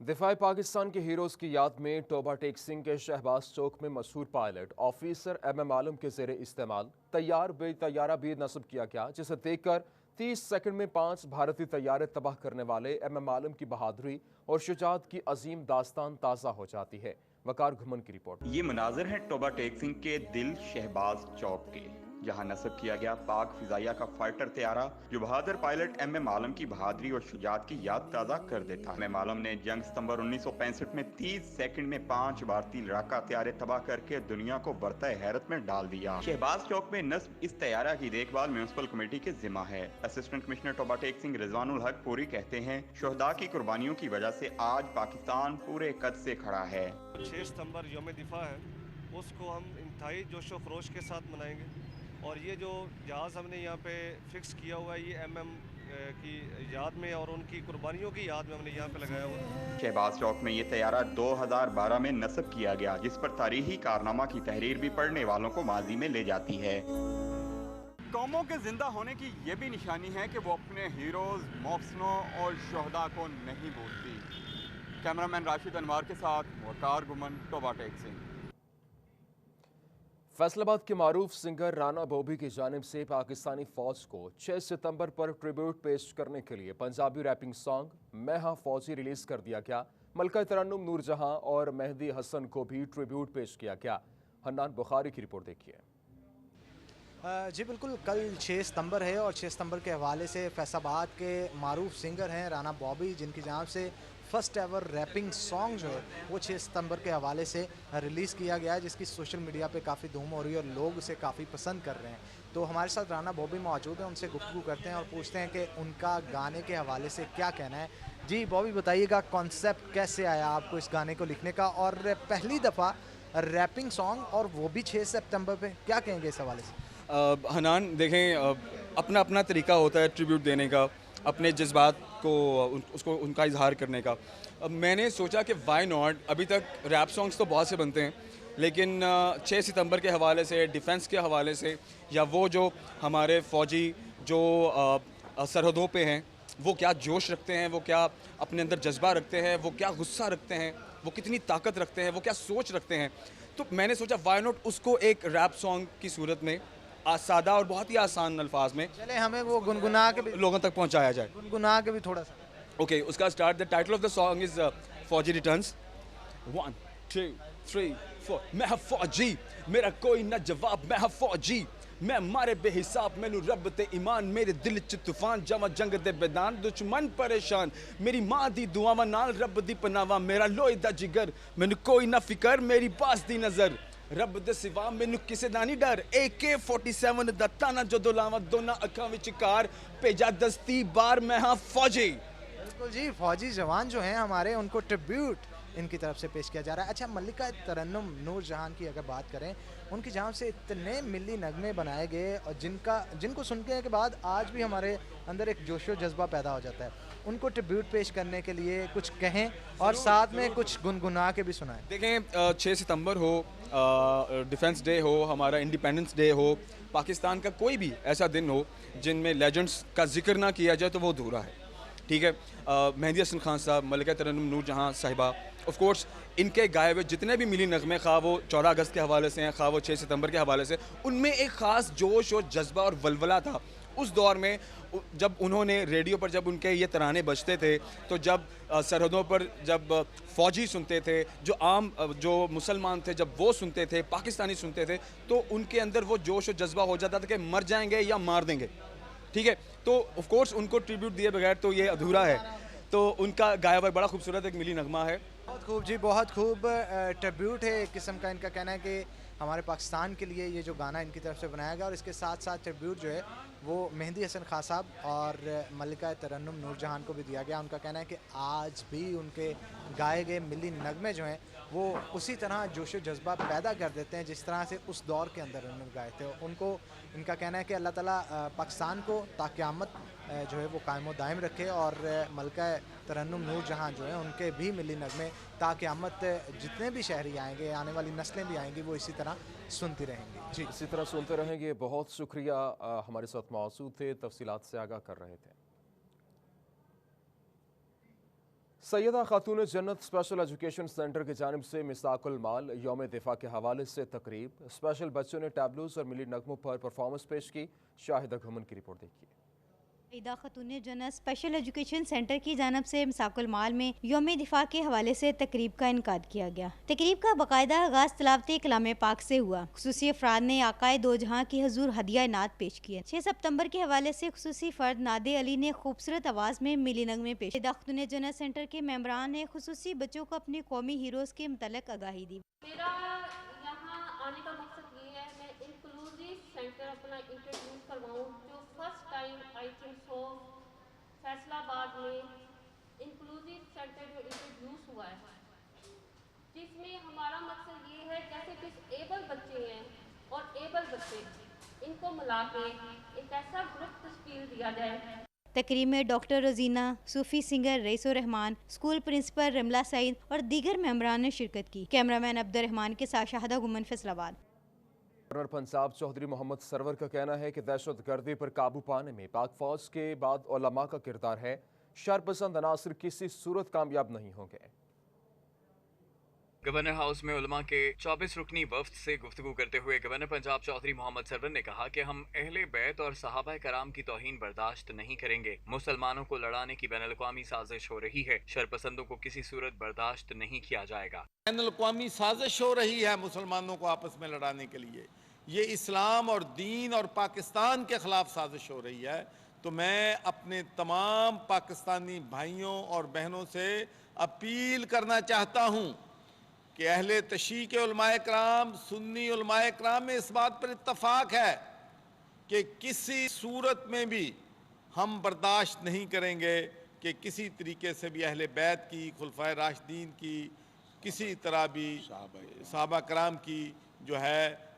दिफाई पाकिस्तान के हीरोज़ की याद में टोबा टेक सिंह के शहबाज चौक में मशहूर पायलट ऑफिसर MM आलम के ज़ेरे इस्तेमाल तैयार बे तैयारा भी नस्ब किया गया, जिसे देखकर 30 सेकंड में 5 भारतीय तैयारे तबाह करने वाले MM आलम की बहादुरी और शुजाअत की अजीम दास्तान ताज़ा हो जाती है। वकार घुमन की रिपोर्ट। ये मनाजिर हैं टोबा टेक सिंह के दिल शहबाज चौक के, जहां नस्ब किया गया पाक फिजाइया का फाइटर तैयारा जो बहादुर पायलट MM आलम की बहादुरी और शुजाअत की याद ताज़ा कर देता है। MM आलम ने जंग सितंबर 1965 में 30 सेकंड में 5 भारतीय लड़ाका तैयारे तबाह करके दुनिया को बरता हैरत में डाल दिया। शहबाज चौक में नस्ब इस तैयारा की देखभाल म्यूनिसिपल कमेटी के जिम्मा है। असिस्टेंट कमिश्नर टोबा टेक सिंह रिजवानुल हक पूरी कहते हैं, शोहदा की कुर्बानियों की वजह से आज पाकिस्तान पूरे कद से खड़ा है। 6 सितंबर यौम दिफा है, उसको हम इंतहाई जोशो खरोश के साथ मनाएंगे। और ये जो जहाज़ हमने यहाँ पे फिक्स किया हुआ है, ये MM की याद में और उनकी कुर्बानियों की याद में हमने यहाँ पे लगाया हुआ है। शहबाज चौक में ये तैयारा 2012 में नस्ब किया गया, जिस पर तारीखी कारनामा की तहरीर भी पढ़ने वालों को माजी में ले जाती है। कौमों के जिंदा होने की ये भी निशानी है कि वो अपने हीरोज, मोहसिनों और शोहदा को नहीं भूलती। कैमरामैन राशिद अनवार के साथ वकार गुमन, टोबा टेक सिंह। फैसलाबाद के मारूफ सिंगर राना बॉबी की जानिब से पाकिस्तानी फौज को 6 सितंबर पर ट्रिब्यूट पेश करने के लिए पंजाबी रैपिंग सॉन्ग मैं हाँ फौजी रिलीज कर दिया गया। मलका तरन्नुम नूरजहां और मेहदी हसन को भी ट्रिब्यूट पेश किया गया। हन्नान बुखारी की रिपोर्ट देखिए। जी बिल्कुल, कल 6 सितंबर है और 6 सितंबर के हवाले से फैसलाबाद के मारूफ सिंगर हैं राना बॉबी, जिनकी जानिब से फर्स्ट एवर रैपिंग सॉन्ग जो है वो 6 सितंबर के हवाले से रिलीज़ किया गया है, जिसकी सोशल मीडिया पे काफ़ी धूम हो रही है और लोग उसे काफ़ी पसंद कर रहे हैं। तो हमारे साथ राना बॉबी मौजूद हैं, उनसे गुफ्तगू करते हैं और पूछते हैं कि उनका गाने के हवाले से क्या कहना है। जी बॉबी, बताइएगा कॉन्सेप्ट कैसे आया आपको इस गाने को लिखने का, और पहली दफ़ा रैपिंग सॉन्ग और वो भी 6 सितंबर पे, क्या कहेंगे इस हवाले से? हनान, देखें, अपना अपना तरीका होता है ट्रिब्यूट देने का, अपने जज्बात को उसको उनका इजहार करने का। अब मैंने सोचा कि वाई नॉट, अभी तक रैप सॉन्ग्स तो बहुत से बनते हैं, लेकिन 6 सितंबर के हवाले से, डिफेंस के हवाले से, या वो जो हमारे फ़ौजी जो सरहदों पे हैं वो क्या जोश रखते हैं, वो क्या अपने अंदर जज्बा रखते हैं, वो क्या गुस्सा रखते हैं, वो कितनी ताकत रखते हैं, वो क्या सोच रखते हैं, तो मैंने सोचा वाई नॉट उसको एक रैप सॉन्ग की सूरत में सादा और बहुत ही आसान अल्फाज में चले हमें वो गुनगुना के भी लोगों तक पहुंचाया जाए। गुनगुना के भी थोड़ा सा। ओके, उसका start, the title of the song is फौजी रिटर्न्स। 1 2 3 4। मैं हाँ फौजी, मेरा कोई ना जवाब, मैं हाँ फौजी, मैं मारे बेहिसाब, मैनू रब ते ईमान, मेरे दिल च तूफान, जावा जंग दे मैदान, दुश्मन परेशान, मेरी माँ दी दुआवां नाल रब दी पनावा, मेरा लोहे दा जिगर, मैनू कोई ना फिकर, मेरी बास दी नजर, रब दे सिवा मैनू किसे दा नहीं डर, AK-47 दा ताना जदों लावां, दोना अखां विच कार, भेजा दस्ती बार, मैं हाँ फौजी। बिल्कुल जी, फौजी जवान जो हैं हमारे, उनको ट्रिब्यूट इनकी तरफ से पेश किया जा रहा है। अच्छा, मल्लिका तरन्नुम नूरजहां की अगर बात करें, उनकी जान से इतने मिली नगमे बनाए गए और जिनको सुनने के बाद आज भी हमारे अंदर एक जोशो जज्बा पैदा हो जाता है। उनको ट्रिब्यूट पेश करने के लिए कुछ कहें और साथ में कुछ गुनगुना के भी सुनाएं। देखें, 6 सितंबर हो, डिफेंस डे हो, हमारा इंडिपेंडेंस डे हो, पाकिस्तान का कोई भी ऐसा दिन हो जिनमें लेजेंड्स का जिक्र ना किया जाए तो वो अधूरा है। ठीक है, मेहदी हसन खान साहब, मलिका तरन्नुम नूरजहां साहिबा, ऑफ कोर्स इनके गाए हुए जितने भी मिली नगमे, खा वो 14 अगस्त के हवाले से हैं, खा वो 6 सितंबर के हवाले से, उनमें एक ख़ास जोश और जज्बा और वलवला था उस दौर में। जब उन्होंने रेडियो पर जब उनके ये तराने बजते थे, तो जब सरहदों पर जब फ़ौजी सुनते थे, जो आम जो मुसलमान थे, जब वो सुनते थे, पाकिस्तानी सुनते थे, तो उनके अंदर वो जोश और जज्बा हो जाता था कि मर जाएंगे या मार देंगे। ठीक है, तो ऑफ कोर्स उनको ट्रिब्यूट दिए बगैर तो ये अधूरा है। तो उनका गाया हुआ बड़ा खूबसूरत एक मिली नगमा है। बहुत खूब जी, बहुत खूब ट्रिब्यूट है एक किस्म का। इनका कहना है कि हमारे पाकिस्तान के लिए ये जो गाना इनकी तरफ से बनाया गया, और इसके साथ साथ ट्रिब्यूट जो है वो मेहदी हसन खान साहब और मल्लिका तरन्नुम नूरजहां को भी दिया गया। उनका कहना है कि आज भी उनके गाए गए मिली नगमे जो हैं वो उसी तरह जोश व जज्बा पैदा कर देते हैं जिस तरह से उस दौर के अंदर उन्होंने गाए थे। उनको इनका कहना है कि अल्लाह ताला पाकिस्तान को ताक़यामत जो है वो कायम दायम रखे, और मल्का तरन्नुम नूरजहां जो है उनके भी मिली नगमे ताक़यामत जितने भी शहरी आएंगे, आने वाली नस्लें भी आएंगी, वो इसी तरह सुनती रहेंगी। जी, इसी तरह सुनते रहेंगे। बहुत शुक्रिया, हमारे साथ मौजूद थे, तफसीलात से आगाह कर रहे थे। सैयदा खातून जन्नत स्पेशल एजुकेशन सेंटर की जानिब से मिसाकुल माल यौम दिफा के हवाले से तकरीब। स्पेशल बच्चों ने टैबलोज और मिली नगमों पर परफॉर्मेंस पेश की। शाहिदा घुमन की रिपोर्ट देखिए। सैयदा खातून जन्नत स्पेशल एजुकेशन सेंटर की जानिब से मिसाकुल माल में यौम दिफा के हवाले से तकरीब का इनकाद किया गया। तकरीब का बाकायदा आगाज तिलावत कलाम पाक से हुआ। खुसूसी अफराद ने आकाए दो जहां की हजूर हदिया नात पेश किए। 6 सितंबर के हवाले से खुसूसी फर्द नादे अली ने खूबसूरत आवाज़ में मिली नगमे पेश। सैयदा खातून जन्नत सेंटर के मेंबरान ने खुसूसी बच्चों को अपने कौमी हीरोज़ के मुतल्लिक़ आगाही दी। मेरा यहाँ आने का मकसद ये है, मैं इंक्लूसिव सेंटर अपना इंट्रोड्यूस करवाऊँ, जो first time I think so Faisalabad में इंक्लूसिव सेंटर जो इंट्रोड्यूस हुआ है, जिसमें हमारा मकसद ये है जैसे डिसेबल बच्चे हैं और एबल बच्चे, इनको मिला के एक ऐसा ग्रुप तश्कील दिया जाए। तकरीब में doctor Rozina, Sufi singer Raeesur Rahman, school principal Ramla Saeed और दीगर मेंबरान ने शिरकत की। कैमरामैन अब्दुल रहमान के साथ शाहिदा गुमन, फैसलाबाद। गवर्नर पंजाब चौधरी मोहम्मद सरवर का कहना है कि दहशत गर्दी पर काबू पाने में पाक फौज के बाद उलमा का किरदार है। शरपसंद अनासर किसी सूरत कामयाब नहीं होंगे। गवर्नर हाउस में उलमा के 24 रुकनी वफ्द से गुफ्तगू करते हुए गवर्नर पंजाब चौधरी मोहम्मद सरवर ने कहा कि हम अहले बैत और सहाबा कराम की तौहीन बर्दाश्त नहीं करेंगे। मुसलमानों को लड़ाने की बैनुल-अक़वामी साजिश हो रही है। शरपसंदों को किसी सूरत बर्दाश्त नहीं किया जाएगा। बैनुल-अक़वामी साजिश हो रही है मुसलमानों को आपस में लड़ाने के लिए। ये इस्लाम और दीन और पाकिस्तान के खिलाफ साजिश हो रही है। तो मैं अपने तमाम पाकिस्तानी भाइयों और बहनों से अपील करना चाहता हूँ कि अहले तशी के उलमाए कराम, सुन्नी उलमाए कराम में इस बात पर इत्तफाक है कि किसी सूरत में भी हम बर्दाश्त नहीं करेंगे कि किसी तरीके से भी अहले बैत की, खुलफाए राशिदीन की, किसी तरह भी सहाबा कराम की जो है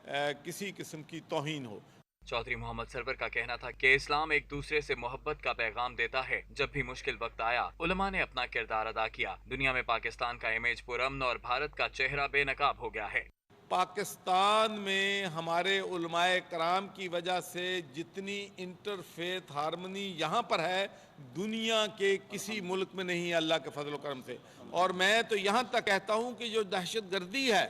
किसी किस्म की तौहीन हो। चौधरी मोहम्मद सरवर का कहना था कि इस्लाम एक दूसरे से मोहब्बत का पैगाम देता है। जब भी मुश्किल वक्त आया, उलमा ने अपना किरदार अदा किया। दुनिया में पाकिस्तान का इमेज पुरअमन और भारत का चेहरा बेनकाब हो गया है। पाकिस्तान में हमारे उलमाए कराम की वजह से जितनी इंटरफेथ हारमनी यहाँ पर है, दुनिया के किसी मुल्क में नहीं है, अल्लाह के फजल करम से। और मैं तो यहाँ तक कहता हूँ कि जो दहशत गर्दी है,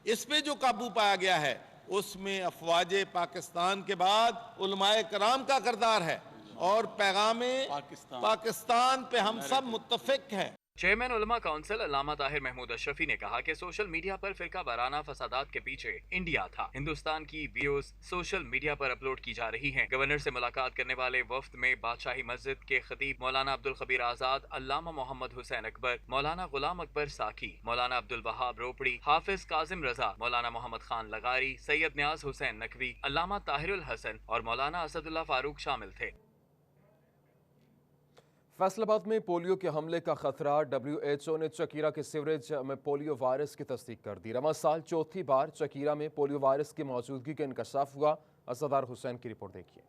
इस पे जो काबू पाया गया है, उसमें अफवाज पाकिस्तान के बाद उलमाए कराम का किरदार है और पैगामे पाकिस्तान पे हम सब मुत्तफिक हैं। चेयरमैन उलमा काउंसिल अल्लामा ताहिर महमूद अशरफी ने कहा कि सोशल मीडिया पर फिरका वाराना फसादात के पीछे इंडिया था। हिंदुस्तान की वीडियोस सोशल मीडिया पर अपलोड की जा रही हैं। गवर्नर से मुलाकात करने वाले वफ्द में बादशाही मस्जिद के खतीब मौलाना अब्दुल खबीर आजाद, अल्लामा मोहम्मद हुसैन अकबर, मौलाना गुलाम अकबर साकी, मौलाना अब्दुल वहाब रोपड़ी, हाफिज काजिम रजा, मौलाना मोहम्मद खान लगारी, सैयद न्याज हुसैन नकवी, अल्लामा ताहिरुल हसन और मौलाना असदुल्लाह फारूक शामिल थे। फैसलाबाद में पोलियो के हमले का खतरा। WHO ने चकीरा के सीवरेज में पोलियो वायरस की तस्दीक कर दी। रवां साल चौथी बार चकीरा में पोलियो वायरस की मौजूदगी का इंकशाफ हुआ। असदार हुसैन की रिपोर्ट देखिए।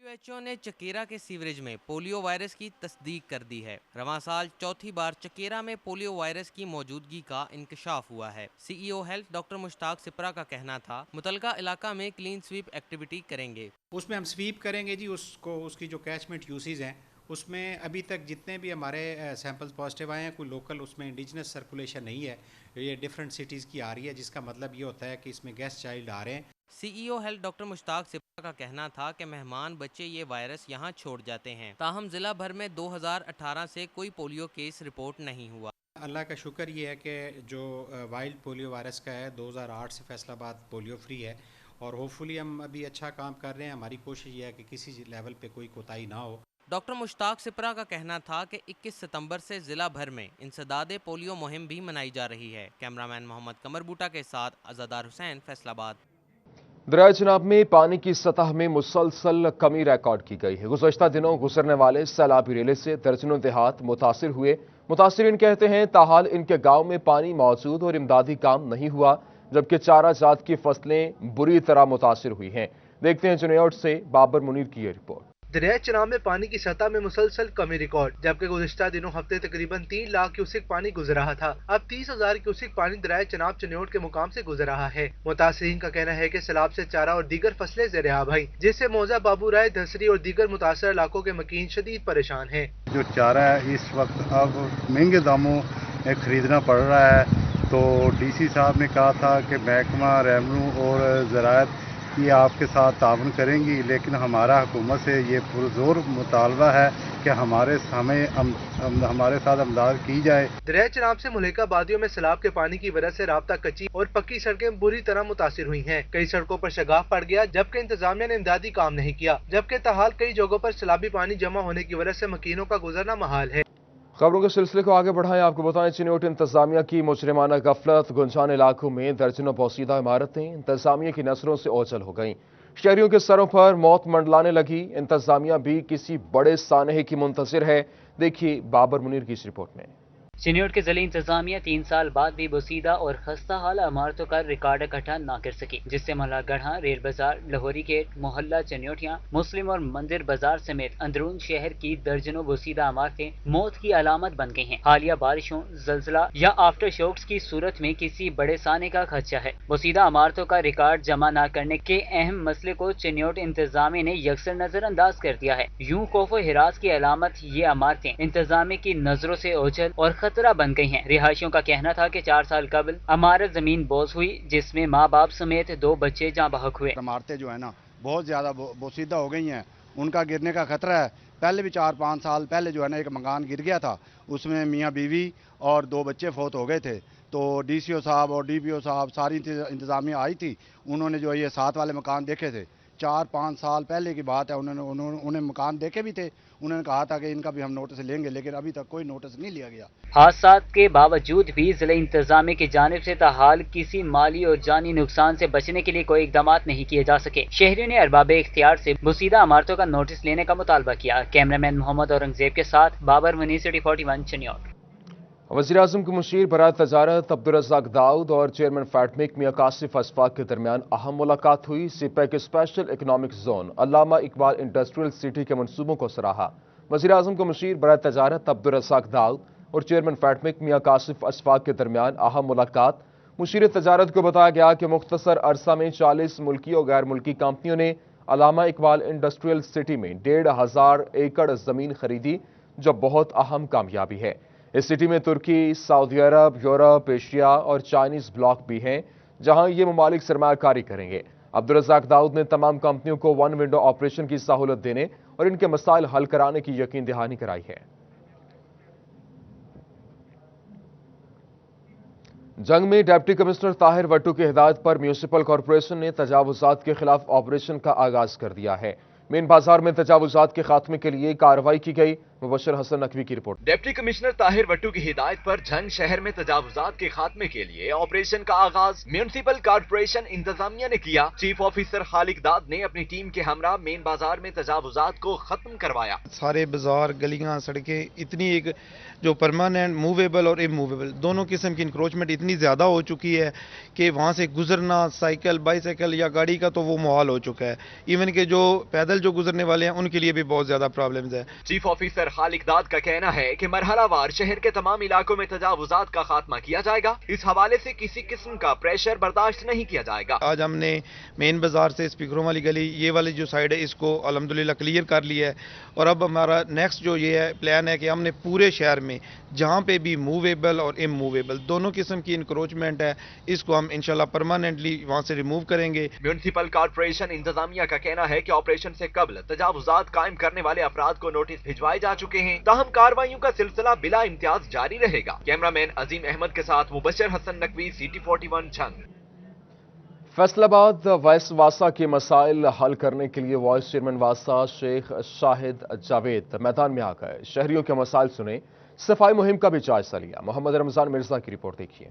WHO ने चकेरा के सीवरेज में पोलियो वायरस की तस्दीक कर दी है। रवां साल चौथी बार चकेरा में पोलियो वायरस की मौजूदगी का इंकशाफ हुआ है। CEO health doctor Mushtaq Sipra का कहना था, मुतलका इलाका में क्लीन स्वीप एक्टिविटी करेंगे। उसमें हम स्वीप करेंगे जी, उसकी जो कैचमेंट यूसेज हैं उसमें अभी तक जितने भी हमारे सैंपल्स पॉजिटिव आए हैं, कोई लोकल उसमें इंडिजिनस सर्कुलेशन नहीं है। ये डिफरेंट सिटीज़ की आ रही है, जिसका मतलब ये होता है कि इसमें गेस्ट चाइल्ड आ रहे हैं। CEO health doctor Mushtaq Sipra का कहना था कि मेहमान बच्चे ये वायरस यहाँ छोड़ जाते हैं। ताहम जिला भर में 2018 से कोई पोलियो केस रिपोर्ट नहीं हुआ। अल्लाह का शुक्र ये है कि जो वाइल्ड पोलियो वायरस का है, 2008 से फैसलाबाद पोलियो फ्री है और होपफुली हम अभी अच्छा काम कर रहे हैं। हमारी कोशिश ये है कि किसी लेवल पे कोई कोताही ना हो। डॉक्टर मुश्ताक सिपरा का कहना था कि 21 सितंबर से जिला भर में इंसदादे पोलियो मुहिम भी मनाई जा रही है। कैमरामैन मोहम्मद कमर बूटा के साथ अज़ादार हुसैन, फैसलाबाद। दरिया चनाब में पानी की सतह में मुसलसल कमी रिकॉर्ड की गई है। गुज़श्ता दिनों गुजरने वाले सैलाबी रेले से दर्जनों देहात मुतासिर हुए। मुतासिरीन कहते हैं ताहाल इनके गाँव में पानी मौजूद और इमदादी काम नहीं हुआ, जबकि चारा जात की फसलें बुरी तरह मुतासिर हुई हैं। देखते हैं जुनेयड से बाबर मुनीर की ये रिपोर्ट। دریائے چناب میں پانی کی سطح میں مسلسل کمی ریکارڈ، جبکہ گزشتہ دنوں ہفتے تقریباً 3 لاکھ کیوسک پانی گزر رہا تھا، اب 30,000 کیوسک پانی دریائے چناب چنیوٹ کے مقام سے گزر رہا ہے۔ متاثرین کا کہنا ہے کہ سیلاب سے چارہ اور دیگر فصلیں زیر آب آئیں، جس سے موزہ، بابو رائے، دھسری اور دیگر متاثرہ علاقوں کے مکین شدید پریشان ہیں۔ جو چارہ ہے اس وقت اب مہنگے داموں میں خریدنا پڑ رہا ہے، تو ڈی سی صاحب نے کہا تھا کہ محکمہ ریونیو اور زراعت یہ آپ کے ساتھ تعاون کریں گی، لیکن ہمارا حکومت سے یہ پرزور مطالبہ ہے کہ ہمارے ساتھ امداد کی جائے۔ دریائے چناب سے ملیکہ آبادیوں میں سیلاب کے پانی کی وجہ سے رابطہ کچی اور پکی سڑکیں بری طرح متاثر ہوئی ہیں، کئی سڑکوں پر شگاف پڑ گیا، جبکہ انتظامیہ نے امدادی کام نہیں کیا، جبکہ تاحال کئی جگہوں پر سیلابی پانی جمع ہونے کی وجہ سے مکینوں کا گزرنا محال ہے۔ خبروں کے سلسلے کو آگے بڑھائیں، آپ کو بتائیں چنیوٹ انتظامیہ کی مجرمانہ غفلت، گنجان علاقوں میں درجنوں پوسیدہ عمارتیں انتظامیہ کی نظروں سے اوجھل ہو گئیں، شہریوں کے سروں پر موت منڈلانے لگی، انتظامیہ بھی کسی بڑے سانحے کی منتظر ہے۔ دیکھیے بابر منیر کی اس رپورٹ میں۔ چنیوٹ کے ضلع انتظامیہ 3 سال بعد بھی بوسیدہ اور خستہ حال عمارتوں کا ریکارڈ اکٹھا نہ کر سکی، جس سے ملا گڑھا، ریل بازار، لاہوری گیٹ، محلہ چنیوٹیاں، مسلم اور مندر بازار سمیت اندرون شہر کی درجنوں بوسیدہ عمارتیں موت کی علامت بن گئی ہیں۔ حالیہ بارشوں، زلزلہ یا آفٹر شوکس کی صورت میں کسی بڑے سانحے کا خدشہ ہے۔ بوسیدہ عمارتوں کا ریکارڈ جمع نہ کرنے کے اہم مسئلے کو چنیوٹ انتظامیہ نے یکسر نظر انداز کر دیا ہے۔ یوں خوف و ہراس کی علامت یہ عمارتیں انتظامیہ کی نظروں سے اوجھل اور خطرہ بن گئی ہیں۔ رہائشیوں کا کہنا تھا کہ 4 سال قبل عمارت زمین بوس ہوئی، جس میں ماں باپ سمیت 2 بچے جاں بحق ہوئے۔ عمارتیں جو ہے نا بہت زیادہ بوسیدہ ہو گئی ہیں، ان کا گرنے کا خطرہ ہے۔ پہلے بھی 4-5 سال پہلے جو ہے نا ایک مکان گر گیا تھا، اس میں میاں بیوی اور 2 بچے فوت ہو گئے تھے، تو ڈی سی او صاحب اور ڈی پی او صاحب ساری انتظامیہ آئی تھی، انہوں نے جو یہ 7 والے مکان دیکھے تھے۔ 4-5 سال پہلے کی بات ہے، انہیں مکان دیکھے بھی تھے، انہوں نے کہا تھا کہ ان کا بھی ہم نوٹس لیں گے، لیکن ابھی تک کوئی نوٹس نہیں لیا گیا۔ حادثات کے باوجود بھی ضلع انتظامیہ کی جانب سے تاحال کسی مالی اور جانی نقصان سے بچنے کے لیے کوئی اقدامات نہیں کیے جا سکے۔ شہریوں نے ارباب اختیار سے بوسیدہ عمارتوں کا نوٹس لینے کا مطالبہ کیا۔ کیمرامین محمد اورنگزیب کے ساتھ بابر منیر، سٹی 41 چنیوٹ۔ وزیراعظم کے مشیر برائے تجارت عبدالرزاق داؤد اور چیئرمین فیٹمک میاں کاشف اشفاق کے درمیان اہم ملاقات ہوئی۔ سپیک اسپیشل اکنامک زون علامہ اقبال انڈسٹریل سٹی کے منصوبوں کو سراہا۔ وزیراعظم کے مشیر برائے تجارت عبدالرزاق داؤد اور چیئرمین فیٹمک میاں کاشف اشفاق کے درمیان اہم ملاقات۔ مشیر تجارت کو بتایا گیا کہ مختصر عرصہ میں 40 ملکی اور غیر ملکی کمپنیوں نے علامہ اقبال انڈسٹریل سٹی میں 1,500 ایکڑ زمین خریدی، جو بہت اہم کامیابی ہے۔ اس سٹی میں ترکی، سعودی عرب، یورپ، ایشیا اور چائنیز بلاک بھی ہیں، جہاں یہ ممالک سرمایہ کاری کریں گے۔ عبدالرزاق داؤد نے تمام کمپنیوں کو 1 ونڈو آپریشن کی سہولت دینے اور ان کے مسائل حل کرانے کی یقین دہانی کرائی ہے۔ جنگ میں ڈپٹی کمشنر طاہر وٹو کی ہدایت پر میونسپل کارپوریشن نے تجاوزات کے خلاف آپریشن کا آغاز کر دیا ہے۔ مین بازار میں تجاوزات کے خاتمے کے لیے کارروائی کی گئی۔ مبشر حسن نقوی کی رپورٹ۔ ڈپٹی کمشنر طاہر وٹو کی ہدایت پر جھنگ شہر میں تجاوزات کے خاتمے کے لیے آپریشن کا آغاز میونسپل کارپوریشن انتظامیہ نے کیا۔ چیف آفیسر خالق داد نے اپنی ٹیم کے ہمراہ مین بازار میں تجاوزات کو ختم کروایا۔ سارے بازار، گلیاں، سڑکیں اتنی ایک جو پرماننٹ موویبل اور اموویبل دونوں قسم کی انکروچمنٹ اتنی زیادہ ہو چکی ہے کہ وہاں سے گزرنا سائیکل، بائی سائیکل یا گاڑی کا تو وہ محال ہو چکا ہے۔ ایون کہ جو پیدل جو گزرنے والے ہیں ان کے لیے بھی بہت زیادہ پرابلمز ہے۔ چیف آفیسر خالق داد کا کہنا ہے کہ مرحلہ وار شہر کے تمام علاقوں میں تجاوزات کا خاتمہ کیا جائے گا۔ اس حوالے سے کسی قسم کا پریشر برداشت نہیں کیا جائے گا۔ آج ہم نے مین بازار سے اسپیکروں والی گلی، یہ والی جو سائیڈ ہے، اس کو الحمدللہ کلیئر کر لیا ہے، اور اب ہمارا نیکسٹ جو یہ ہے پلان ہے کہ ہم نے پورے شہر میں جہاں پہ بھی موویبل اور اموویبل دونوں قسم کی انکروچمنٹ ہے، اس کو ہم انشاءاللہ پرماننٹلی وہاں سے ریموو کریں گے۔ میونسپل کارپوریشن انتظامیہ کا کہنا ہے کہ آپریشن سے قبل تجاوزات قائم کرنے والے افراد کو نوٹس بھجوائے جا چکے ہیں، تاہم کارروائیوں کا سلسلہ بلا امتیاز جاری رہے گا۔ کیمرامین عظیم احمد کے ساتھ مبشر حسن نقوی، سٹی 41 جھنگ۔ فیصل آباد وائس واسا کے مسائل حل کرنے کے لیے وائس چیئرمین واسا شیخ شاہد جاوید میدان میں آ گئے، شہریوں کے مسائل سنے، صفائی مہم کا بھی جائزہ لیا۔ محمد رمضان مرزا کی رپورٹ دیکھیے۔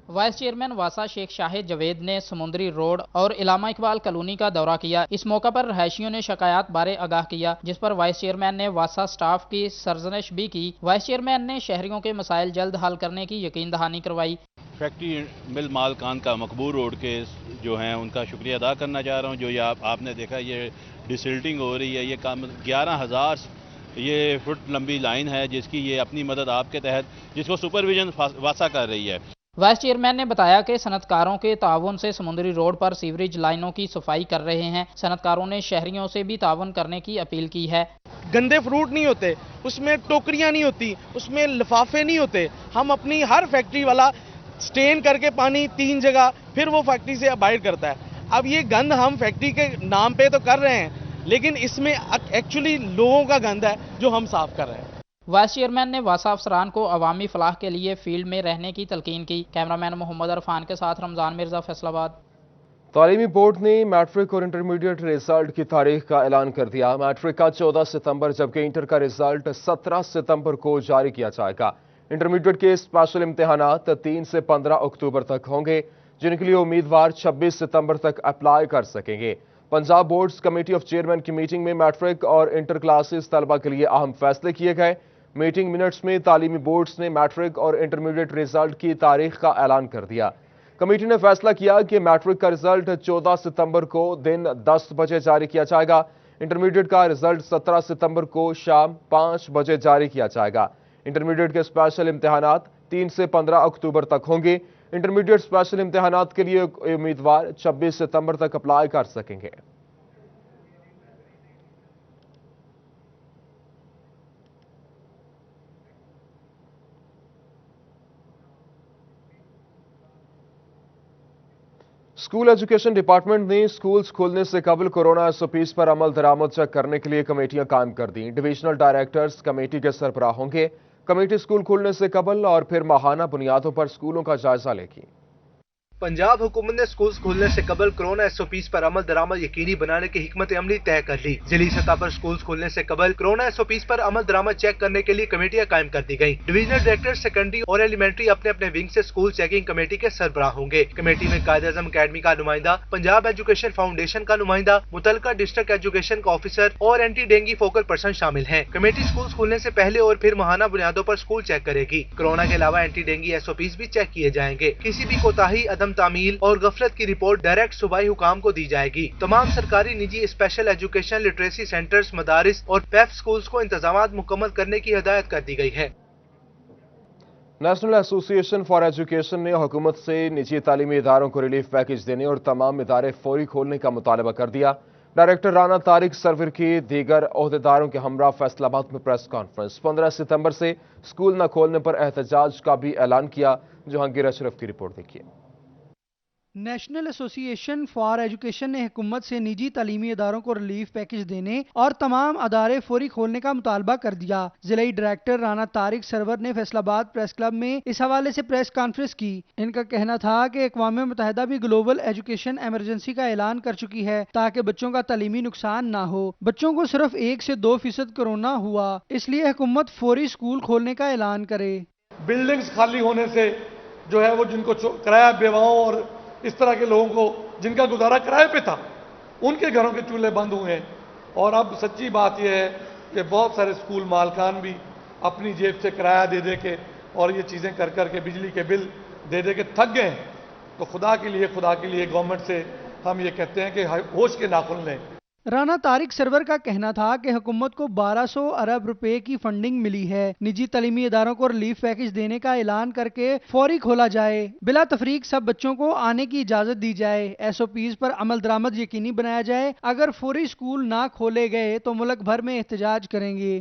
وائس چیئرمین واسا شیخ شاہد جاوید نے سمندری روڈ اور علامہ اقبال کالونی کا دورہ کیا۔ اس موقع پر رہائشیوں نے شکایات بارے آگاہ کیا، جس پر وائس چیئرمین نے واسا سٹاف کی سرزنش بھی کی۔ وائس چیئرمین نے شہریوں کے مسائل جلد حل کرنے کی یقین دہانی کروائی۔ فیکٹری مل مالکان کا مقبول روڈ کے جو ہیں ان کا شکریہ ادا کرنا چاہ رہا ہوں. جو یہ آپ نے دیکھا یہ ڈسلٹنگ ہو رہی ہے, یہ کام 11,000 یہ فٹ لمبی لائن ہے جس کی یہ اپنی مدد آپ کے تحت جس کو سپرویژن واسا کر رہی ہے. وائس چیئرمین نے بتایا کہ صنعتکاروں کے تعاون سے سمندری روڈ پر سیوریج لائنوں کی صفائی کر رہے ہیں. صنعتکاروں نے شہریوں سے بھی تعاون کرنے کی اپیل کی ہے. گندے فروٹ نہیں ہوتے, اس میں ٹوکریاں نہیں ہوتی, اس میں لفافے نہیں ہوتے. ہم اپنی ہر فیکٹری والا سٹین کر کے پانی 3 جگہ پھر وہ فیکٹری سے ابائڈ کرتا ہے. اب یہ گند ہم فیکٹری کے نام پہ تو کر رہے ہیں لیکن اس میں ایکچولی لوگوں کا گند ہے جو ہم صاف کر رہے ہیں. وائس چیئرمین نے واسا افسران کو عوامی فلاح کے لیے فیلڈ میں رہنے کی تلقین کی. کیمرامین محمد عرفان کے ساتھ رمضان مرزا, فیصل آباد. تعلیمی بورڈ نے میٹرک اور انٹرمیڈیٹ ریزلٹ کی تاریخ کا اعلان کر دیا. میٹرک کا 14 ستمبر جبکہ انٹر کا رزلٹ 17 ستمبر کو جاری کیا جائے گا. انٹرمیڈیٹ کے اسپیشل امتحانات 3 سے 15 اکتوبر تک ہوں گے جن کے لیے امیدوار 26 ستمبر تک اپلائی کر سکیں گے. Punjab boards committee of chairman کی میٹنگ میں میٹرک اور انٹر کلاسز طلبہ کے لیے اہم فیصلے کیے گئے. میٹنگ منٹس میں تعلیمی بورڈز نے میٹرک اور انٹرمیڈیٹ رزلٹ کی تاریخ کا اعلان کر دیا. کمیٹی نے فیصلہ کیا کہ میٹرک کا رزلٹ 14 ستمبر کو دن 10 بجے جاری کیا جائے گا. انٹرمیڈیٹ کا رزلٹ 17 ستمبر کو شام 5 بجے جاری کیا جائے گا. انٹرمیڈیٹ کے اسپیشل امتحانات 3 سے 15 اکتوبر تک ہوں گے. انٹرمیڈیٹ اسپیشل امتحانات کے لیے امیدوار 26 ستمبر تک اپلائی کر سکیں گے. اسکول ایجوکیشن ڈپارٹمنٹ نے اسکولز کھولنے سے قبل کورونا ایس او پیز پر عمل درآمد چیک کرنے کے لیے کمیٹیاں قائم کر دیں. ڈویژنل ڈائریکٹرز کمیٹی کے سربراہ ہوں گے. کمیٹی اسکول کھولنے سے قبل اور پھر ماہانہ بنیادوں پر اسکولوں کا جائزہ لے گی. پنجاب حکومت نے سکولز کھولنے سے قبل کرونا ایس او پیز پر عمل درآمد یقینی بنانے کی حکمت عملی طے کر لی. ضلعی سطح پر سکولز کھولنے سے قبل کرونا ایس او پیز پر عمل درآمد چیک کرنے کے لیے کمیٹیاں قائم کر دی گئیں. ڈویژنل ڈائریکٹر سیکنڈری اور ایلیمنٹری اپنے اپنے ونگ سے سکول چیکنگ کمیٹی کے سربراہ ہوں گے. کمیٹی میں قائد اعظم اکیڈمی کا نمائندہ, پنجاب ایجوکیشن فاؤنڈیشن کا نمائندہ, متعلقہ ڈسٹرکٹ ایجوکیشن کا آفیسر اور اینٹی ڈینگی فوکل پرسن شامل ہیں. کمیٹی سکولز کھولنے سے پہلے اور پھر ماہانہ بنیادوں پر سکول چیک کرے گی. کرونا کے علاوہ anti dengue S O Ps بھی چیک کیے جائیں گے. کسی بھی کوتاہی, عدم تعمیل اور غفلت کی رپورٹ ڈائریکٹ صوبائی حکام کو دی جائے گی. تمام سرکاری, نجی, اسپیشل ایجوکیشن لٹریسی سینٹرز, مدارس اور پیف سکولز کو انتظامات مکمل کرنے کی ہدایت کر دی گئی ہے. نیشنل ایسوسی ایشن فار ایجوکیشن نے حکومت سے نجی تعلیمی اداروں کو ریلیف پیکج دینے اور تمام ادارے فوری کھولنے کا مطالبہ کر دیا. ڈائریکٹر رانا طارق سرور کی دیگر عہدیداروں کے ہمراہ فیصل آباد میں پریس کانفرنس. 15 ستمبر سے اسکول نہ کھولنے پر احتجاج کا بھی اعلان کیا. جہانگیر اشرف کی رپورٹ دیکھیے. نیشنل ایسوسی ایشن فار ایجوکیشن نے حکومت سے نجی تعلیمی اداروں کو ریلیف پیکج دینے اور تمام ادارے فوری کھولنے کا مطالبہ کر دیا. ضلعی ڈائریکٹر رانا طارق سرور نے فیصل آباد پریس کلب میں اس حوالے سے پریس کانفرنس کی. ان کا کہنا تھا کہ اقوام متحدہ بھی گلوبل ایجوکیشن ایمرجنسی کا اعلان کر چکی ہے تاکہ بچوں کا تعلیمی نقصان نہ ہو. بچوں کو صرف 1 سے 2% کورونا ہوا, اس لیے حکومت فوری اسکول کھولنے کا اعلان کرے. بلڈنگز خالی ہونے سے جو ہے وہ جن کو کرایہ بیواؤں اور اس طرح کے لوگوں کو جن کا گزارا کرائے پہ تھا ان کے گھروں کے چولہے بند ہوئے ہیں. اور اب سچی بات یہ ہے کہ بہت سارے اسکول مالکان بھی اپنی جیب سے کرایہ دے دے کے اور یہ چیزیں کر کر کے بجلی کے بل دے دے کے تھک گئے ہیں. تو خدا کے لیے گورنمنٹ سے ہم یہ کہتے ہیں کہ ہوش کے ناخن لیں. رانا طارق سرور کا کہنا تھا کہ حکومت کو 1200 ارب روپے کی فنڈنگ ملی ہے. نجی تعلیمی اداروں کو ریلیف پیکج دینے کا اعلان کر کے فوری کھولا جائے. بلا تفریق سب بچوں کو آنے کی اجازت دی جائے. ایس او پیز پر عمل درآمد یقینی بنایا جائے. اگر فوری اسکول نہ کھولے گئے تو ملک بھر میں احتجاج کریں گے.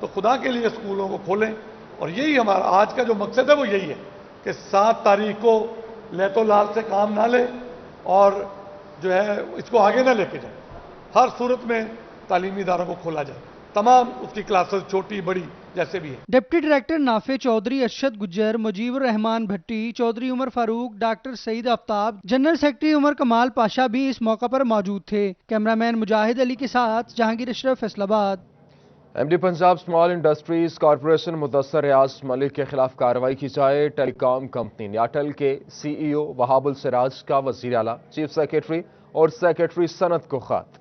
تو خدا کے لیے اسکولوں کو کھولیں. اور یہی ہمارا آج کا جو مقصد ہے وہ یہی ہے کہ 7 تاریخ کو لیتو لال سے کام نہ لیں اور جو ہے اس کو آگے نہ لے کے جائیں. ہر صورت میں تعلیمی اداروں کو کھولا جائے. تمام اس کی کلاسز چھوٹی بڑی جیسے بھی ہیں. ڈپٹی ڈائریکٹر نافع چودھری, ارشد گجر, مجیب الرحمان بھٹی, چودھری عمر فاروق, ڈاکٹر سعید آفتاب, جنرل سیکرٹری عمر کمال پاشا بھی اس موقع پر موجود تھے. کیمرامین مجاہد علی کے ساتھ Jahangir Ashraf, Faisalabad. M D Punjab small industries corporation Mudassar Riaz Malik کے خلاف کارروائی کی جائے. ٹیلی کام کمپنی نیاٹل کے سی ای او وہاب السراج کا وزیر اعلیٰ, چیف سیکرٹری اور سیکرٹری صنعت کو خط.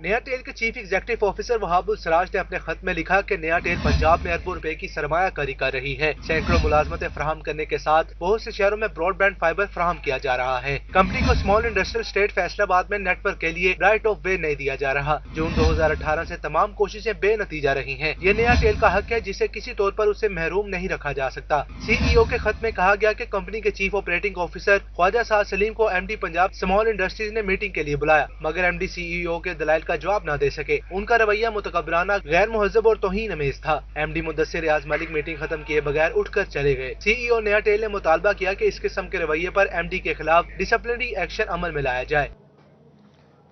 नया टेल के चीफ एग्जीक्यूटिव ऑफिसर वहाबुल सराज ने अपने खत में लिखा कि नया टेल पंजाब में अरबों रुपए की सरमायाकारी कर रही है। सैकड़ों मुलाजमतें फराहम करने के साथ बहुत से शहरों में ब्रॉडबैंड फाइबर फराहम किया जा रहा है। कंपनी को स्मॉल इंडस्ट्रियल स्टेट फैसलाबाद में नेटवर्क के लिए राइट ऑफ वे नहीं दिया जा रहा। जून 2018 से तमाम कोशिशें बेनतीजा रही हैं। ये नया टेल का हक है जिसे किसी तौर पर उसे महरूम नहीं रखा जा सकता। CEO के खत में कहा गया कि कंपनी के chief operating officer Khawaja Saad Salim को MD पंजाब स्मॉल इंडस्ट्रीज ने मीटिंग के लिए बुलाया, मगर MD CEO के दलाइल का जवाब न दे सके। उनका रवैया मुतकब्बराना, गैर मुहज़्ज़ब और तौहीन अमेज़ था। MD मुद्दस्सिर रियाज मलिक मीटिंग खत्म किए बगैर उठकर चले गए। CEO नया टेल ने मुतालबा किया कि इस किस्म के रवैये पर MD के खिलाफ डिसिप्लिनरी एक्शन अमल में लाया जाए।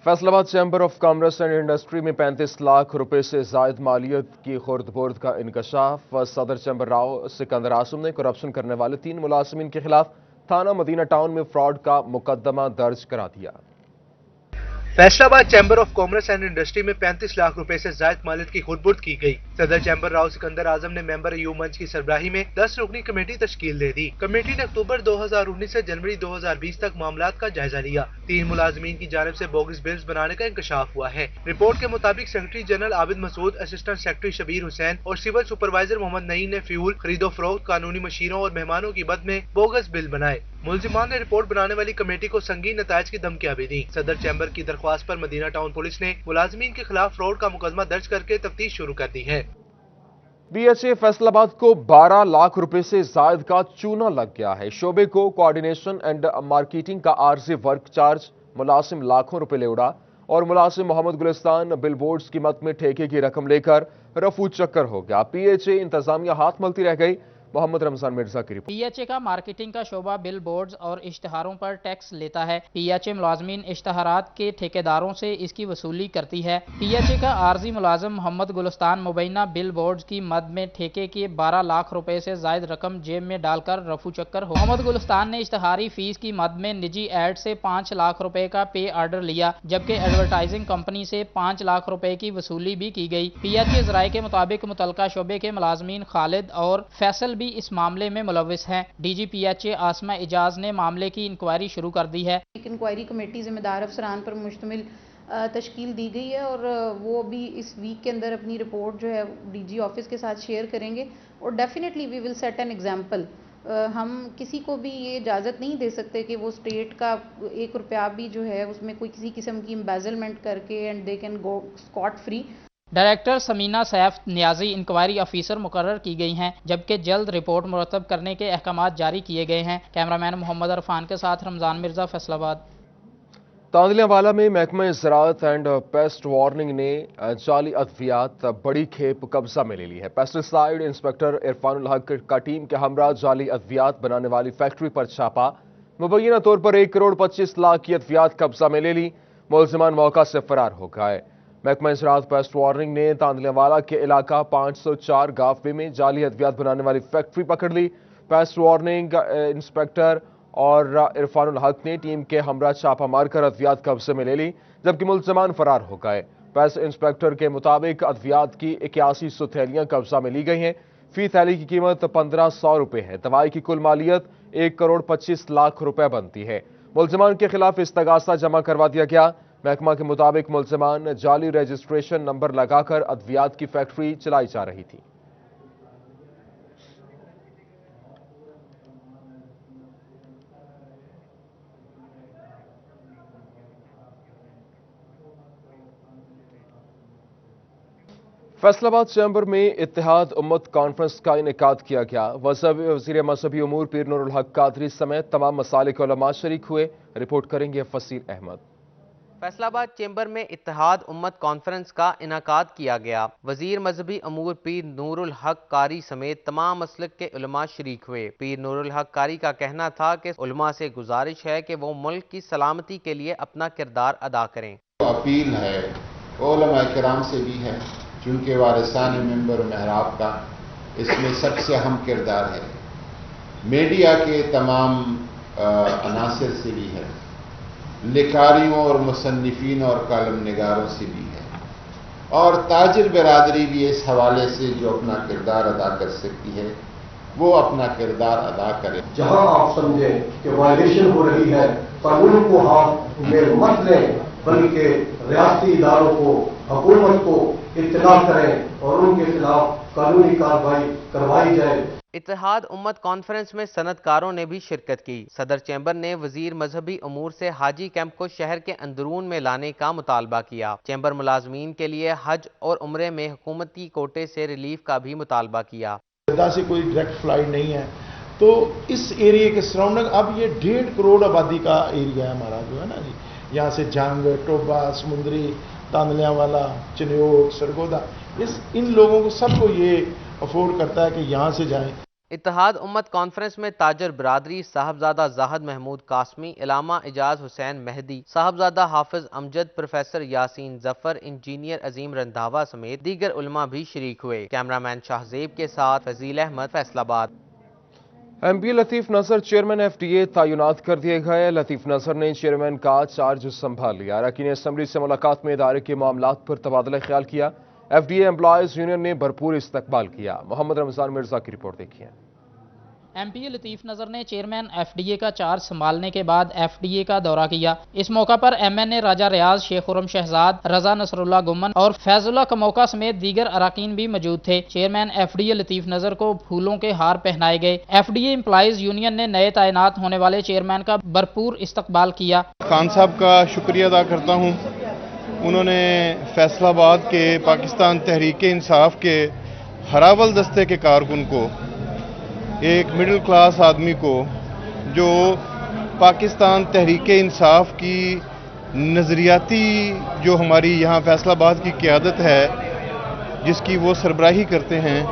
Faisalabad chamber of commerce and industry में 35 लाख रुपए से जायद मालियत की खुर्द-बुर्द का इंकशाफ। सदर चैम्बर राव सिकंदर आसम ने करप्शन करने वाले 3 मुलाजिमीन के खिलाफ थाना मदीना टाउन में फ्रॉड का मुकदमा दर्ज करा दिया। Faisalabad chamber of commerce and industry में 35 लाख रुपए से जायद मालियत की खुर्द-बुर्द की गई। सदर चैम्बर राव सिकंदर आजम ने मेंबर अयूब मंच की सरबराही में 10 रुकनी कमेटी तश्कील दे दी। कमेटी ने अक्टूबर 2019 से जनवरी 2020 तक मामलात का जायजा लिया। 3 मुलाजमीन की जानिब से बोगस बिल्स बनाने का इंकशाफ हुआ है। रिपोर्ट के मुताबिक secretary general Abid Masood, assistant secretary Shabbir Hussain और सिविल सुपरवाइजर मोहम्मद नईम ने फ्यूल, खरीदो फरोख्त, कानूनी मशीरों और मेहमानों की मद में बोगस बिल बनाए। मुलजिमान ने रिपोर्ट बनाने वाली कमेटी को संगीन नतायज की धमकियां भी दी। सदर चैम्बर की दरख्वास्त पर मदीना टाउन पुलिस ने मुलाजमीन के खिलाफ फ्रॉड का मुकदमा दर्ज करके तफ्तीश शुरू कर दी है। BHA फैसलाबाद को 12 लाख रुपए से जायद का चूना लग गया है। शोबे को कोऑर्डिनेशन एंड मार्केटिंग का आर्जी वर्क चार्ज मुलाजिम लाखों रुपए ले उड़ा और मुलाजिम मोहम्मद गुलिस्तान बिल बोर्ड्स की मद में ठेके की रकम लेकर रफू चक्कर हो गया। PHA इंतजामिया हाथ मलती रह गई। मोहम्मद रमजान मिर्जा की रिपोर्ट। PHA का मार्केटिंग का शोबा बिल बोर्ड्स और इश्तहारों पर टैक्स लेता है। PHA मुलाजमीन इश्तहारात के ठेकेदारों से इसकी वसूली करती है। PHA का आर्जी मुलाजिम मोहम्मद गुलिस्तान मुबैना बिल बोर्ड्स की मद में ठेके के 12 लाख रुपए से जायद रकम जेब में डालकर रफू चक्कर हो। मोहम्मद गुलिस्तान ने इश्तहारी फीस की मद में निजी एड से 5 लाख रुपए का पे ऑर्डर लिया, जबकि एडवर्टाइजिंग कंपनी से 5 लाख रुपए की वसूली भी की गई। PHA ज़राए के मुताबिक मुतलका शोबे के मुलाजमीन खालिद और फैसल इस मामले में मुलविस हैं। DG PHA आसमा एजाज ने मामले की इंक्वायरी शुरू कर दी है। एक इंक्वायरी कमेटी जिम्मेदार अफसरान पर मुश्तमिल तश्कील दी गई है और वो अभी इस वीक के अंदर अपनी रिपोर्ट जो है DG ऑफिस के साथ शेयर करेंगे और definitely we will set an example. हम किसी को भी ये इजाज़त नहीं दे सकते कि वो स्टेट का 1 रुपया भी जो है उसमें कोई किसी किस्म की एम्बेजलमेंट करके and they can go scot free. Director Samina Saif Niazi inquiry officer मुकर्रर की गई हैं, जबकि जल्द रिपोर्ट मुरतब करने के अहकाम जारी किए गए हैं। कैमरामैन मोहम्मद अरफान के साथ रमजान मिर्जा, फैसलाबाद। तांदलियावाला में महकमा ज़राअत एंड पेस्ट वार्निंग ने जाली अद्वियात बड़ी खेप कब्जा में ले ली है। पेस्टिसाइड इंस्पेक्टर इरफानुल हक का टीम के हमरा जाली अद्वियात बनाने वाली फैक्ट्री पर छापा। मुबैना तौर पर 1 करोड़ 25 लाख की अद्वियात कब्जा में ले ली। मुलजिमान मौका से फरार हो गए। महकमा ज़राअत पेस्ट वार्निंग ने तांदलियावाला के इलाका 504 गाफे में जाली अद्वियात बनाने वाली फैक्ट्री पकड़ ली। पेस्ट वार्निंग इंस्पेक्टर और इरफानुल हक ने टीम के हमरा छापा मारकर अद्वियात कब्जे में ले ली, जबकि मुलजिमान फरार हो गए। पेस्ट इंस्पेक्टर के मुताबिक अद्वियात की 8100 थैलियां कब्जा में ली गई हैं। फी थैली की कीमत 1500 रुपए है। दवाई की कुल मालियत 1 करोड़ 25 लाख रुपए बनती है। मुलजिमान के खिलाफ इस्तगासा जमा करवा दिया गया। महकमा के मुताबिक मुलजिमान जाली रजिस्ट्रेशन नंबर लगाकर अद्वियात की फैक्ट्री चलाई जा रही थी। फैसलाबाद चैम्बर में इत्तेहाद उम्मत कॉन्फ्रेंस का इनेकाद किया गया। वज़ीर मज़हबी उमूर पीर नूरुल हक कादरी समेत तमाम मसालिक उलमा शरीक हुए। रिपोर्ट करेंगे फसील अहमद। फैसलाबाद चैम्बर में इत्तेहाद उम्मत कॉन्फ्रेंस का इनाकाद किया गया। वजीर मजहबी अमूर पीर नूरुल हक कारी समेत तमाम मसलक के उलमा शरीक हुए। पीर नूरुल हक कारी का कहना था कि उलमा से गुजारिश है कि वो मुल्क की सलामती के लिए अपना किरदार अदा करें। अपील है उलमा किराम से भी है, चूँकि वारिसान मेंबर महराब का इसमें सबसे अहम किरदार है। मीडिया के तमाम अनासर से भी है, लिखारियों और मुसन्निफीन और कालम निगारों से भी है, और ताजिर बिरादरी भी इस हवाले से जो अपना किरदार अदा कर सकती है वो अपना किरदार अदा करे। जहां आप समझें कि वायलेशन हो रही है, कानून को हाथ में मत लें, बल्कि रियासती इदारों को, हुकूमत को इत्तला करें और उनके खिलाफ कानूनी कार्रवाई करवाई जाए। इत्तेहाद उम्मत कॉन्फ्रेंस में सनतकारों ने भी शिरकत की। सदर चैम्बर ने वजीर मजहबी अमूर से हाजी कैंप को शहर के अंदरून में लाने का मुतालबा किया। चैम्बर मुलाजमीन के लिए हज और उम्रे में हुकूमती कोटे से रिलीफ का भी मुतालबा किया। जद्दा से कोई डायरेक्ट फ्लाइट नहीं है, तो इस एरिया के सराउंडिंग, अब ये 1.5 करोड़ आबादी का एरिया है हमारा, जो है ना जी, यहाँ से जंग, टोबा, समुंदरी, तांदलियाँ वाला, चनियोट, सरगोदा, इन लोगों को सबको ये अफोर्ड करता है कि यहाँ से जाएं। इत्तेहाद उम्मत कॉन्फ्रेंस में ताजर बरादरी, साहबजादा जाहिद महमूद कासमी, इलामा इजाज हुसैन मेहदी, साहबजादा हाफिज अमजद, प्रोफेसर यासीन जफर, इंजीनियर अजीम रंधावा समेत दीगर उलमा भी शरीक हुए। कैमरामैन शाहजेब के साथ फजील अहमद, फैसलाबाद। MP लतीफ नजर चेयरमैन FDA तैनात कर दिए गए। लतीफ नजर ने चेयरमैन का चार्ज संभाल लिया। अरकान असम्बली से मुलाकात में इदारे के मामलात पर तबादला ख्याल किया। FDA एम्प्लॉयज यूनियन ने भरपूर इस्तकबाल किया। मोहम्मद रमजान मिर्जा की रिपोर्ट देखिए। MP लतीफ नजर ने चेयरमैन FDA का चार्ज संभालने के बाद FDA का दौरा किया। इस मौका पर MNA राजा रियाज, शेख खुर्रम शहजाद, रजा नसरुल्लाह गुम्मन और फैजुल्लाह कमौका समेत दीगर अरकान भी मौजूद थे। चेयरमैन FDA लतीफ नजर को फूलों के हार पहनाए गए। FDA एम्प्लॉयज यूनियन ने नए तैनात होने वाले चेयरमैन का भरपूर इस्तकबाल किया। खान साहब का शुक्रिया अदा करता हूँ, उन्होंने फैसलाबाद के पाकिस्तान तहरीक इंसाफ के हरावल दस्ते के कारकुन को, एक मिडिल क्लास आदमी को जो पाकिस्तान तहरीक इंसाफ की नज़रियाती जो हमारी यहाँ फैसलाबाद की क़यादत है जिसकी वो सरबराही करते हैं,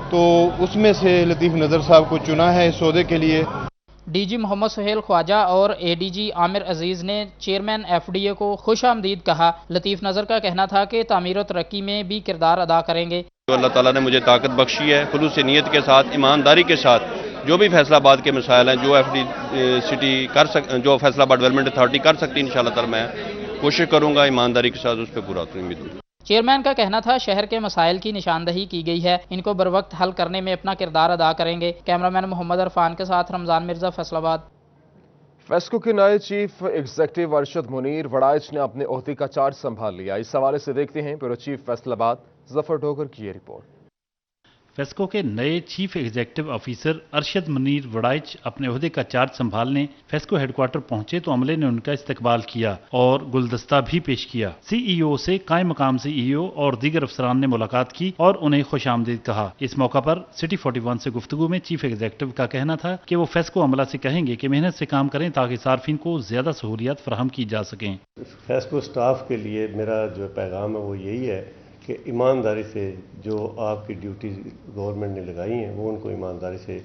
तो उसमें से लतीफ़ नज़र साहब को चुना है इस ओहदे के लिए। DG मोहम्मद सुहेल ख्वाजा और ADG आमिर अजीज ने चेयरमैन FDA को खुश आमदीद कहा। लतीफ़ नज़र का कहना था कि तामीर और तरक्की में भी किरदार अदा करेंगे। अल्लाह ताला ने मुझे ताकत बख्शी है, खुलूस नीयत के साथ, ईमानदारी के साथ जो भी फैसलाबाद के मसाइल हैं, जो सिटी जो फैसलाबाद डेवलपमेंट अथॉरिटी कर सकती है, इंशाअल्लाह ताला मैं कोशिश करूँगा ईमानदारी के साथ उस पर पूरा उम्मीद। चेयरमैन का कहना था शहर के मसाइल की निशानदही की गई है, इनको बरवक्त हल करने में अपना किरदार अदा करेंगे। कैमरामैन मोहम्मद अरफान के साथ रमजान मिर्जा, फैसलाबाद। फेस्को के नए चीफ एग्जीक्यूटिव अरशद मुनीर वड़ाइच ने अपने ओहदे का चार्ज संभाल लिया। इस हवाले से देखते हैं ब्यूरो चीफ फैसलाबाद जफर डोगर की ये रिपोर्ट। फेस्को के नए chief executive officer Arshad Munir Waraich अपने ओहदे का चार्ज संभालने फेस्को हेडक्वार्टर पहुंचे तो अमले ने उनका इस्तकबाल किया और गुलदस्ता भी पेश किया। CEO से कायम मकाम CEO और दीगर अफसरान ने मुलाकात की और उन्हें खुश आमदीद कहा। इस मौका पर सिटी 41 से गुफ्तगू में चीफ एग्जीक्यूटिव का कहना था कि वो फेस्को अमला से कहेंगे कि मेहनत से काम करें ताकि सार्फिन को ज्यादा सहूलियात फराहम की जा सकें। फेस्को स्टाफ के लिए मेरा जो पैगाम है वो यही है कि ईमानदारी से जो आपकी ड्यूटी गवर्नमेंट ने लगाई हैं वो उनको ईमानदारी से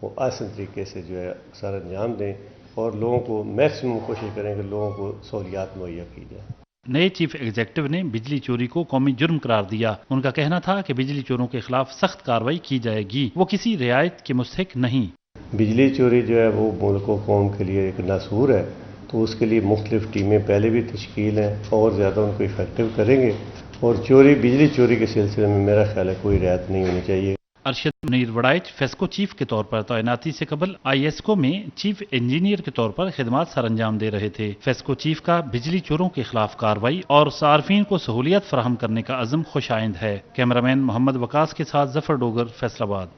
वो आसान तरीके से जो है सारा अंजाम दें और लोगों को मैक्सिमम कोशिश करें कि लोगों को सहूलियात मुहैया की जाए। नए चीफ एग्जीक्यूटिव ने बिजली चोरी को कौमी जुर्म करार दिया। उनका कहना था कि बिजली चोरों के खिलाफ सख्त कार्रवाई की जाएगी, वो किसी रियायत के मुस्तहिक नहीं। बिजली चोरी जो है वो मुल्क व कौम के लिए एक नासूर है, तो उसके लिए मुख्तलिफ टीमें पहले भी तश्कील हैं और ज़्यादा उनको इफेक्टिव करेंगे और बिजली चोरी के सिलसिले में मेरा ख्याल है कोई रियायत नहीं होनी चाहिए। अरशद मुनीर वड़ाइच फेस्को चीफ के तौर पर तैनाती से कबल ISCO में चीफ इंजीनियर के तौर पर खिदमात सर अंजाम दे रहे थे। फेस्को चीफ का बिजली चोरों के खिलाफ कार्रवाई और सार्फिन को सहूलियत फराहम करने का अज़म खुशाइंद है। कैमरामैन मोहम्मद वकास के साथ जफर डोगर, फैसलाबाद।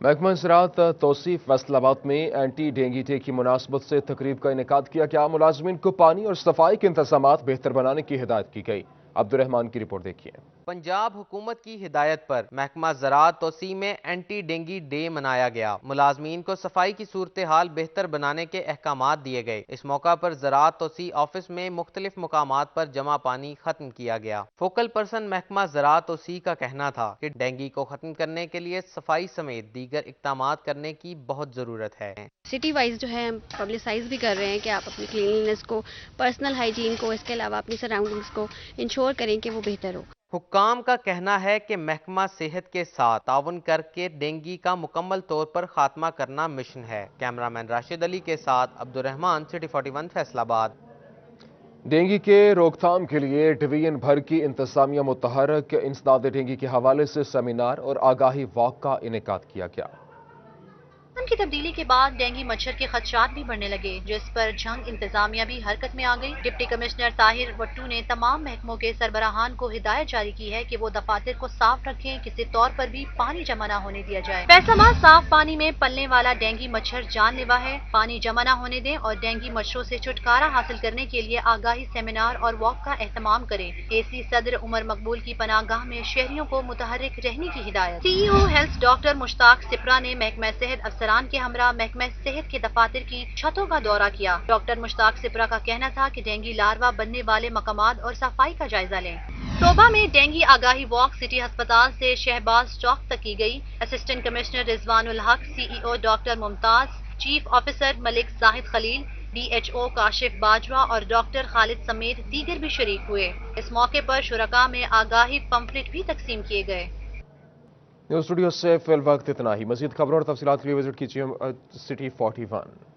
महकमा ज़राअत तौसीफ फैसलाबाद में एंटी डेंगी डे की मुनासबत से तकरीब का इनेकाद किया गया। मुलाजमीन को पानी और सफाई के इंतजामात बेहतर बनाने की हिदायत की गई। अब्दुर्रहमान की रिपोर्ट देखिए। पंजाब हुकूमत की हिदायत पर महकमा ज़राअत तौसी में एंटी डेंगी डे मनाया गया। मुलाजमीन को सफाई की सूरत हाल बेहतर बनाने के अहकामात दिए गए। इस मौका पर ज़राअत तौसी ऑफिस में मुख्तलिफ मुकामात पर जमा पानी खत्म किया गया। फोकल पर्सन महकमा ज़राअत तौसी का कहना था कि डेंगी को खत्म करने के लिए सफाई समेत दीगर इक़दामात करने की बहुत ज़रूरत है। सिटी वाइज जो है हम पब्लिसाइज भी कर रहे हैं कि आप अपनी क्लीनलीनेस को, पर्सनल हाइजीन को, इसके अलावा अपनी सराउंडिंग्स को इंश्योर करें कि वो बेहतर हो। हुक्काम का कहना है कि महकमा सेहत के साथ ताउन करके डेंगी का मुकम्मल तौर पर खात्मा करना मिशन है। कैमरामैन राशिद अली के साथ अब्दुर्रहमान, सिटी 41 फैसलाबाद। डेंगी के रोकथाम के लिए डिवीजन भर की इंतजामिया मुतहरक। इंसदाद डेंगी के हवाले से सेमिनार और आगाही वॉक का इनेकाद किया गया। کی تبدیلی کے بعد ڈینگی مچھر کے خدشات بھی بڑھنے لگے، جس پر جنگ انتظامیہ بھی حرکت میں آ گئی۔ ڈپٹی کمشنر طاہر وٹو نے تمام محکموں کے سربراہان کو ہدایت جاری کی ہے کہ وہ دفاتر کو صاف رکھیں، کسی طور پر بھی پانی جمع نہ ہونے دیا جائے۔ فیصلہ صاف پانی میں پلنے والا ڈینگی مچھر جان لیوا ہے، پانی جمع نہ ہونے دیں اور ڈینگی مچھروں سے چھٹکارا حاصل کرنے کے لیے آگاہی سیمینار اور واک کا اہتمام کریں۔ AC صدر عمر مقبول کی پناہ گاہ میں شہریوں کو متحرک رہنے کی ہدایت۔ CEO ہیلتھ ڈاکٹر مشتاق سپرا نے محکمہ صحت افسران کے ہمراہ محکمہ صحت کے دفاتر کی چھتوں کا دورہ کیا۔ ڈاکٹر مشتاق سپرا کا کہنا تھا کہ ڈینگی لاروا بننے والے مقامات اور صفائی کا جائزہ لیں۔ صوبہ میں ڈینگی آگاہی واک سٹی ہسپتال سے شہباز چوک تک کی گئی۔ اسسٹنٹ کمشنر رضوان الحق، CEO ڈاکٹر ممتاز، چیف آفیسر ملک زاہد خلیل، DHO کاشف باجوہ اور ڈاکٹر خالد سمیت دیگر بھی شریک ہوئے۔ اس موقع پر شرکاء میں آگاہی پمفلٹ بھی تقسیم کیے گئے۔ نیوز اسٹوڈیو سے فی الوقت اتنا ہی۔ مزید خبروں اور تفصیلات کے لیے وزٹ کیجیے City 41۔